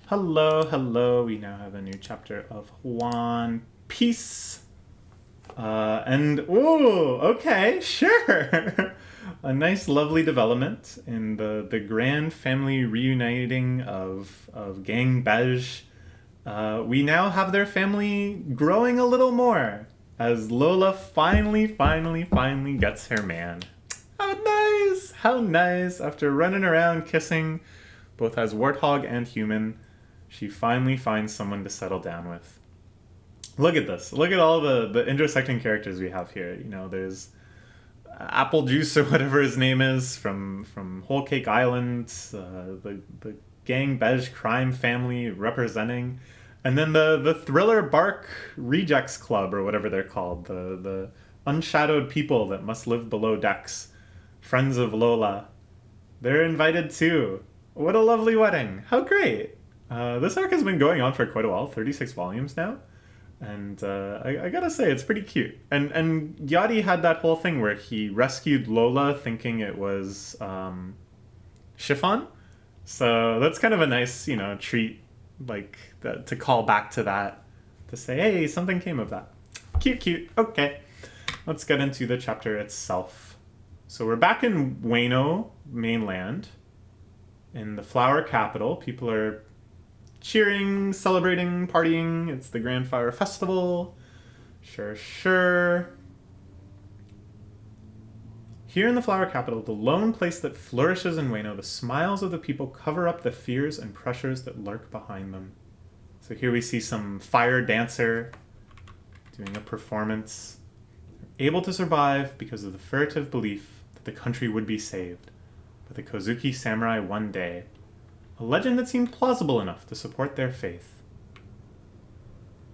Hello, hello. We now have a new chapter of One Piece. Okay, sure. A nice, lovely development in the grand family reuniting of Gang Bej. We now have their family growing a little more as Lola finally gets her man. How nice! How nice! After running around kissing, both as warthog and human, she finally finds someone to settle down with. Look at this. Look at all the intersecting characters we have here. There's Apple Juice or whatever his name is from Whole Cake Island, the Gang Bej crime family representing, and then the Thriller Bark Rejects Club or whatever they're called, the unshadowed people that must live below decks, friends of Lola. They're invited too. What a lovely wedding! How great! This arc has been going on for quite a while, 36 volumes now. And I gotta say, it's pretty cute. And Yachty had that whole thing where he rescued Lola thinking it was Chiffon. So that's kind of a nice, treat, to call back to that. To say, hey, something came of that. Cute. Okay. Let's get into the chapter itself. So we're back in Wano, mainland. In the flower capital, people are cheering, celebrating, partying. It's the Grand Fire Festival. Sure. Here in the flower capital, the lone place that flourishes in Wano, the smiles of the people cover up the fears and pressures that lurk behind them. So here we see some fire dancer doing a performance. They're able to survive because of the furtive belief that the country would be saved by the Kozuki samurai one day. A legend that seemed plausible enough to support their faith.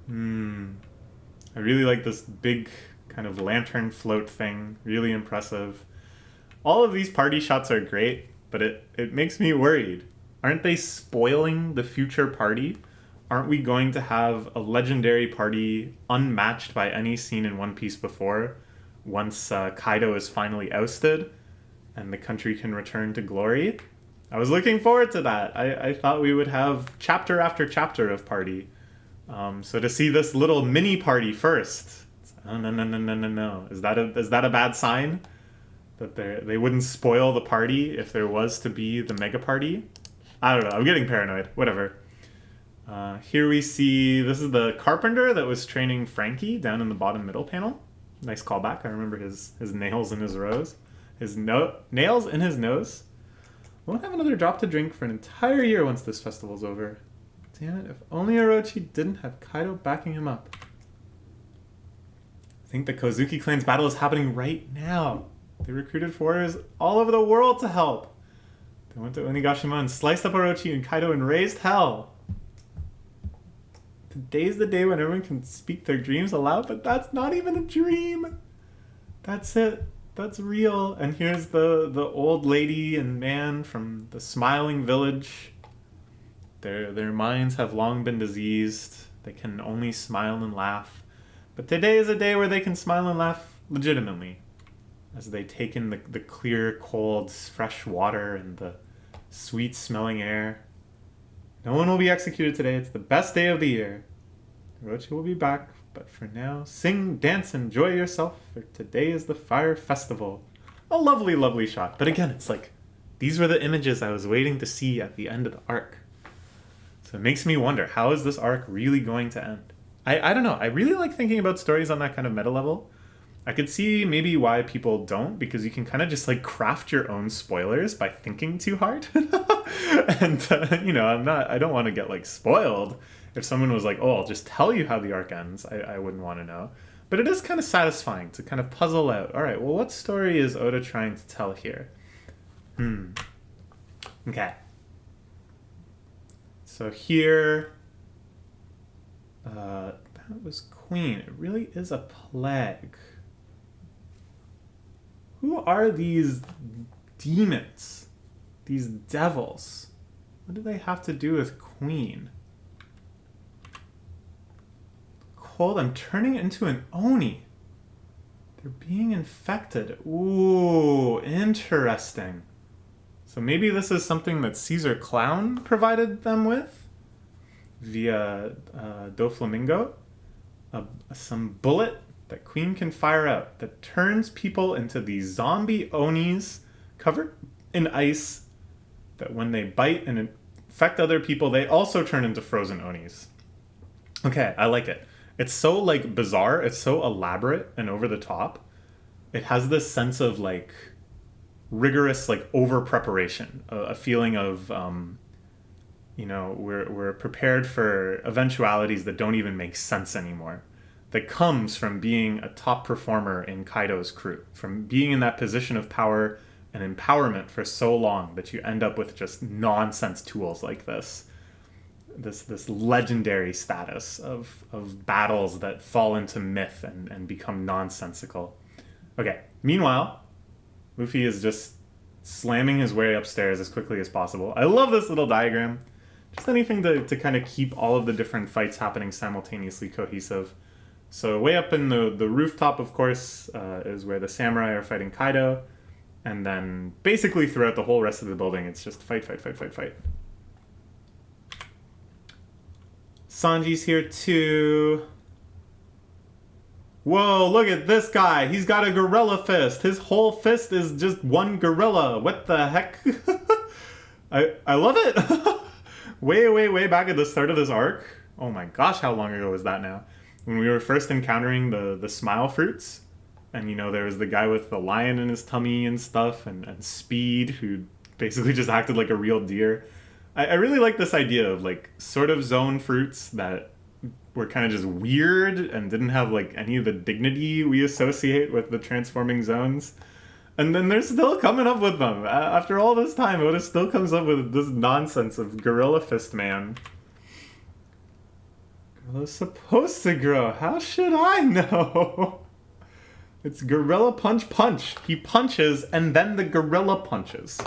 I really like this big kind of lantern float thing. Really impressive. All of these party shots are great, but it makes me worried. Aren't they spoiling the future party? Aren't we going to have a legendary party unmatched by any scene in One Piece before, once Kaido is finally ousted and the country can return to glory? I was looking forward to that. I thought we would have chapter after chapter of party. So to see this little mini party first, no. Is that a bad sign? That they wouldn't spoil the party if there was to be the mega party? I don't know. I'm getting paranoid. Whatever. Here we see, this is the carpenter that was training Frankie down in the bottom middle panel. Nice callback. I remember his nails in his nose. Nails in his nose. Won't have another drop to drink for an entire year once this festival's over. Damn it, if only Orochi didn't have Kaido backing him up. I think the Kozuki clan's battle is happening right now. They recruited warriors all over the world to help. They went to Onigashima and sliced up Orochi and Kaido and raised hell. Today's the day when everyone can speak their dreams aloud, but that's not even a dream. That's it. That's real. And here's the old lady and man from the smiling village. Their minds have long been diseased. They can only smile and laugh. But today is a day where they can smile and laugh legitimately, as they take in the clear, cold, fresh water and the sweet-smelling air. No one will be executed today. It's the best day of the year. Orochi will be back. But for now, sing, dance, enjoy yourself, for today is the Fire Festival. A lovely, lovely shot. But again, it's like, these were the images I was waiting to see at the end of the arc. So it makes me wonder, how is this arc really going to end? I don't know. I really like thinking about stories on that kind of meta level. I could see maybe why people don't, because you can kind of just craft your own spoilers by thinking too hard. And, I don't want to get spoiled. If someone was like, oh, I'll just tell you how the arc ends, I wouldn't want to know. But it is kind of satisfying to kind of puzzle out, all right, well, what story is Oda trying to tell here? Okay. So here, that was Queen. It really is a plague. Who are these demons? These devils? What do they have to do with Queen? Cold, I'm turning into an Oni. They're being infected. Ooh, interesting. So maybe this is something that Caesar Clown provided them with? via Doflamingo, some bullet that Queen can fire out that turns people into these zombie Onis covered in ice that when they bite and infect other people, they also turn into frozen Onis. Okay, I like it. It's so like bizarre, it's so elaborate and over the top. It has this sense of like rigorous like over preparation, a feeling of we're prepared for eventualities that don't even make sense anymore. That comes from being a top performer in Kaido's crew, from being in that position of power and empowerment for so long that you end up with just nonsense tools like this legendary status of battles that fall into myth and become nonsensical. Okay, meanwhile, Luffy is just slamming his way upstairs as quickly as possible. I love this little diagram. Just anything to kind of keep all of the different fights happening simultaneously cohesive. So way up in the rooftop, of course, is where the samurai are fighting Kaido. And then basically throughout the whole rest of the building, it's just fight, fight, fight, fight, fight. Sanji's here too. Whoa, look at this guy. He's got a gorilla fist. His whole fist is just one gorilla. What the heck? I love it. way back at the start of this arc. Oh my gosh, how long ago was that now? When we were first encountering the smile fruits. And there was the guy with the lion in his tummy and stuff, and Speed, who basically just acted like a real deer. I really like this idea of like sort of zone fruits that were kind of just weird and didn't have like any of the dignity we associate with the transforming zones. And then they're still coming up with them. After all this time, Oda still comes up with this nonsense of Gorilla Fist Man. Gorilla's supposed to grow. How should I know? It's Gorilla Punch Punch. He punches and then the gorilla punches.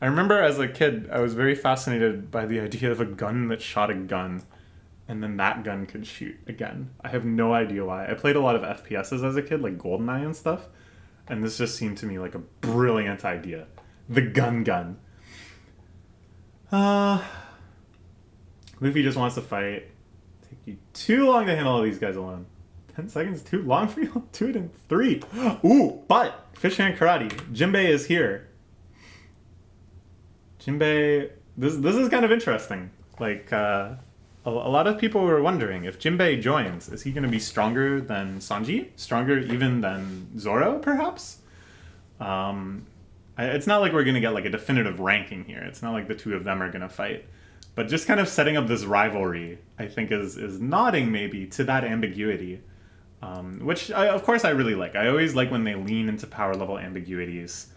I remember as a kid, I was very fascinated by the idea of a gun that shot a gun and then that gun could shoot again. I have no idea why. I played a lot of FPSs as a kid, like GoldenEye and stuff, and this just seemed to me like a brilliant idea. The gun. Luffy just wants to fight. Take you too long to handle all these guys alone. 10 seconds too long for you? Do it in 3. Ooh, but Fish Hand Karate. Jinbei is here. Jinbei, this is kind of interesting. Like, a lot of people were wondering if Jinbei joins, is he going to be stronger than Sanji? Stronger even than Zoro, perhaps? It's not like we're going to get like a definitive ranking here. It's not like the two of them are going to fight. But just kind of setting up this rivalry, I think, is nodding maybe to that ambiguity. Which, of course, I really like. I always like when they lean into power level ambiguities,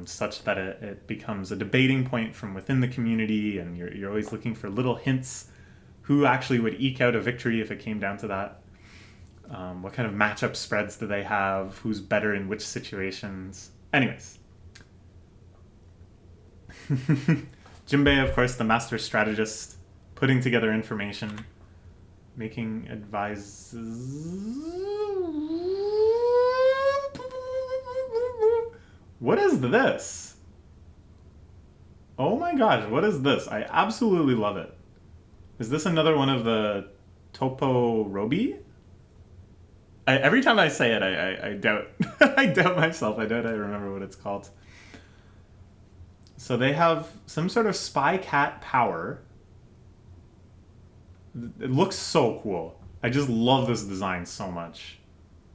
such that it becomes a debating point from within the community, and you're always looking for little hints who actually would eke out a victory if it came down to that. What kind of matchup spreads do they have? Who's better in which situations? Anyways. Jinbei, of course, the master strategist, putting together information, making advices. What is this? Oh my gosh, what is this? I absolutely love it. Is this another one of the Topo Robi? Every time I say it, I doubt. I doubt myself. I doubt I remember what it's called. So they have some sort of spy cat power. It looks so cool. I just love this design so much.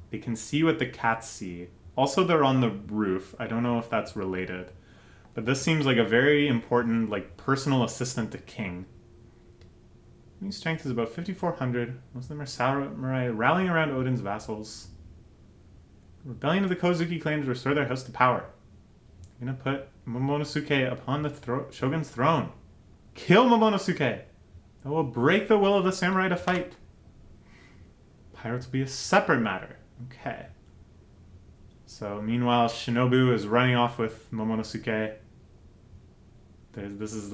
They can see what the cats see. Also, they're on the roof. I don't know if that's related. But this seems like a very important, like, personal assistant to King. His strength is about 5,400. Most of them are samurai rallying around Odin's vassals. The rebellion of the Kozuki claim to restore their house to power. They're gonna put Momonosuke upon the shogun's throne. Kill Momonosuke! That will break the will of the samurai to fight. Pirates will be a separate matter. Okay. So, meanwhile, Shinobu is running off with Momonosuke. This is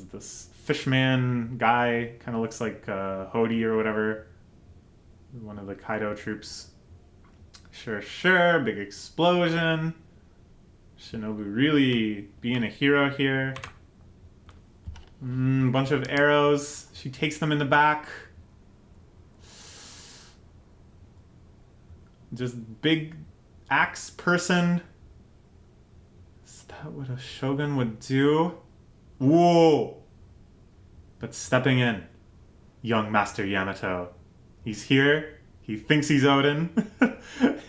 this fishman guy, kind of looks like Hody or whatever. One of the Kaido troops. Sure, big explosion. Shinobu really being a hero here. But bunch of arrows. She takes them in the back. Just big axe person. Is that what a shogun would do? Whoa! But stepping in, young Master Yamato. He's here. He thinks he's Odin.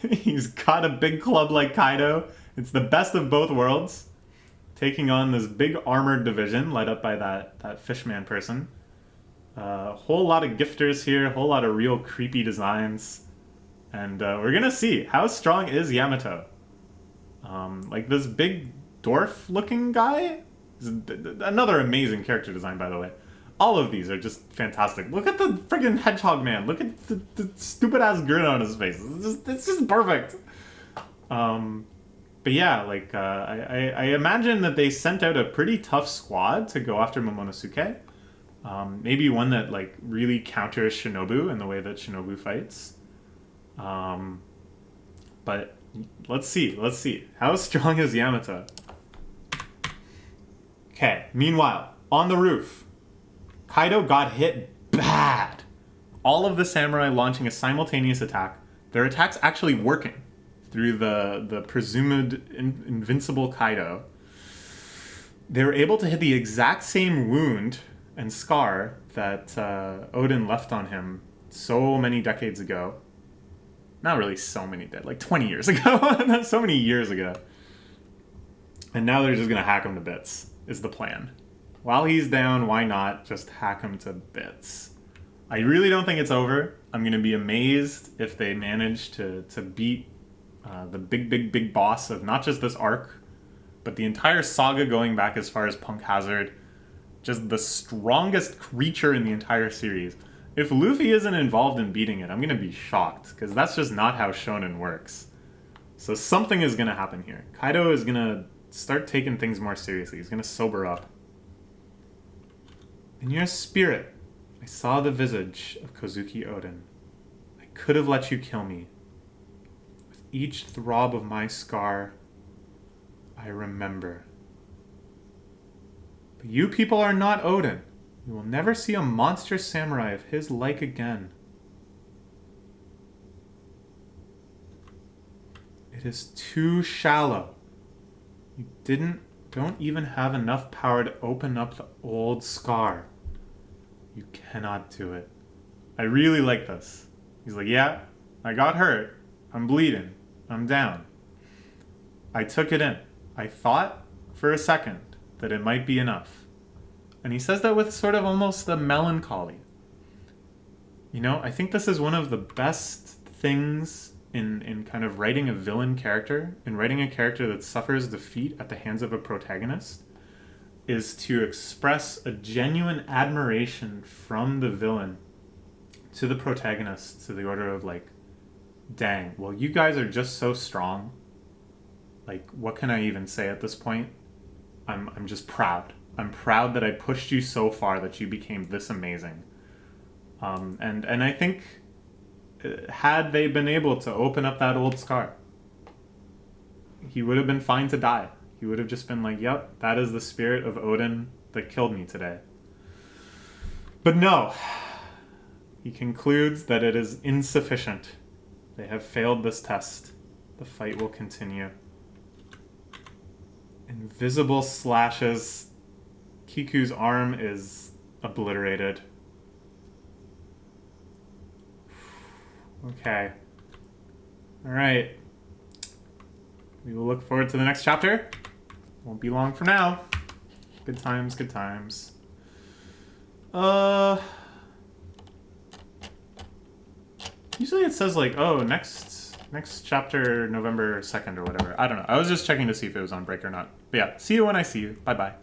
He's got a big club like Kaido. It's the best of both worlds. Taking on this big armored division led up by that fishman person. A whole lot of gifters here, a whole lot of real creepy designs. And we're gonna see, how strong is Yamato? Like this big dwarf-looking guy? Another amazing character design, by the way. All of these are just fantastic. Look at the friggin' hedgehog man. Look at the stupid-ass grin on his face. It's just perfect. But yeah, like, I imagine that they sent out a pretty tough squad to go after Momonosuke. Maybe one that, like, really counters Shinobu in the way that Shinobu fights. But let's see. How strong is Yamato? Okay, meanwhile, on the roof, Kaido got hit bad. All of the samurai launching a simultaneous attack. Their attacks actually working through the presumed invincible Kaido. They were able to hit the exact same wound and scar that Odin left on him so many decades ago. Not really so many, like 20 years ago. Not so many years ago. And now they're just going to hack him to bits, is the plan. While he's down, why not just hack him to bits? I really don't think it's over. I'm going to be amazed if they manage to beat the big boss of not just this arc, but the entire saga going back as far as Punk Hazard. Just the strongest creature in the entire series. If Luffy isn't involved in beating it, I'm going to be shocked, because that's just not how shonen works. So something is going to happen here. Kaido is going to start taking things more seriously. He's going to sober up. In your spirit, I saw the visage of Kozuki Odin. I could have let you kill me. With each throb of my scar, I remember. But you people are not Odin. You will never see a monster samurai of his like again. It is too shallow. You don't even have enough power to open up the old scar. You cannot do it. I really like this. He's like, yeah, I got hurt. I'm bleeding. I'm down. I took it in. I thought for a second that it might be enough. And he says that with sort of almost a melancholy. You know, I think this is one of the best things in kind of writing a villain character, in writing a character that suffers defeat at the hands of a protagonist, is to express a genuine admiration from the villain to the protagonist, to the order of like, dang, well, you guys are just so strong. Like, what can I even say at this point? I'm just proud. I'm proud that I pushed you so far that you became this amazing. And I think had they been able to open up that old scar, he would have been fine to die. He would have just been like, yep, that is the spirit of Odin that killed me today. But no. He concludes that it is insufficient. They have failed this test. The fight will continue. Invisible slashes. Kiku's arm is obliterated. Okay. Alright. We will look forward to the next chapter. Won't be long from now. Good times, good times. Usually it says like, oh, next chapter November 2nd or whatever. I don't know. I was just checking to see if it was on break or not. But yeah, see you when I see you. Bye-bye.